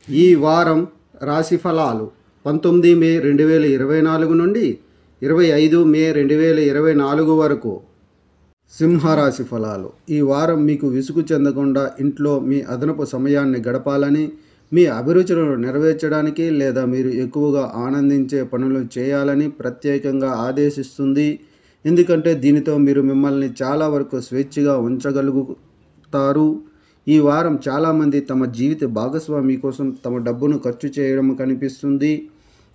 ఈ వారం రాశి ఫలాలు 19 మే 2024 నుండి 25 మే 2024 వరకు. సింహరాశి ఫలాలు. ఈ వారం మీకు విసుగు చెందకుండా ఇంట్లో మీ అదనపు సమయాన్ని గడపాలని, మీ అభిరుచులను నెరవేర్చడానికి లేదా మీరు ఎక్కువగా ఆనందించే పనులు చేయాలని ప్రత్యేకంగా ఆదేశిస్తుంది. ఎందుకంటే దీనితో మీరు మిమ్మల్ని చాలా వరకు స్వేచ్ఛగా ఉంచగలుగుతారు. ఈ వారం చాలామంది తమ జీవిత భాగస్వామి కోసం తమ డబ్బును ఖర్చు చేయడం కనిపిస్తుంది.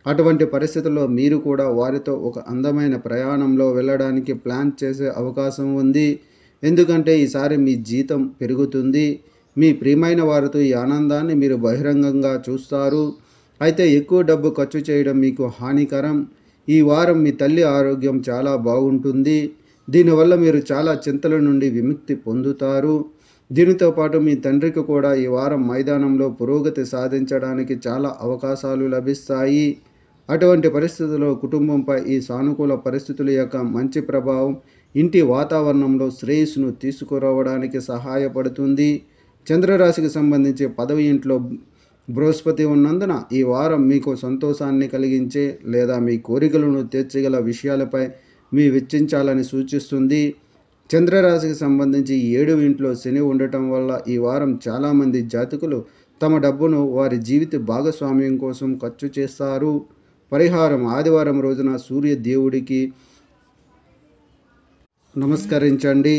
అటువంటి పరిస్థితుల్లో మీరు కూడా వారితో ఒక అందమైన ప్రయాణంలో వెళ్ళడానికి ప్లాన్ చేసే అవకాశం ఉంది. ఎందుకంటే ఈసారి మీ జీతం పెరుగుతుంది. మీ ప్రియమైన వారితో ఈ ఆనందాన్ని మీరు బహిరంగంగా చూస్తారు. అయితే ఎక్కువ డబ్బు ఖర్చు చేయడం మీకు హానికరం. ఈ వారం మీ తల్లి ఆరోగ్యం చాలా బాగుంటుంది. దీనివల్ల మీరు చాలా చింతల నుండి విముక్తి పొందుతారు. దీనితో పాటు మీ తండ్రికి కూడా ఈ వారం మైదానంలో పురోగతి సాధించడానికి చాలా అవకాశాలు లభిస్తాయి. అటువంటి పరిస్థితుల్లో కుటుంబంపై ఈ సానుకూల పరిస్థితుల యొక్క మంచి ప్రభావం ఇంటి వాతావరణంలో శ్రేయస్సును తీసుకురావడానికి సహాయపడుతుంది. చంద్రరాశికి సంబంధించి 10వ ఇంట్లో బృహస్పతి ఉన్నందున ఈ వారం మీకు సంతోషాన్ని కలిగించే లేదా మీ కోరికలను తీర్చగల విషయాలపై మీ వెచ్చించాలని సూచిస్తుంది. చంద్రరాశికి సంబంధించి 7వ ఇంట్లో శని ఉండటం వల్ల ఈ వారం చాలామంది జాతకులు తమ డబ్బును వారి జీవిత భాగస్వామ్యం కోసం ఖర్చు చేస్తారు. పరిహారం: ఆదివారం రోజున సూర్య దేవుడికి నమస్కరించండి.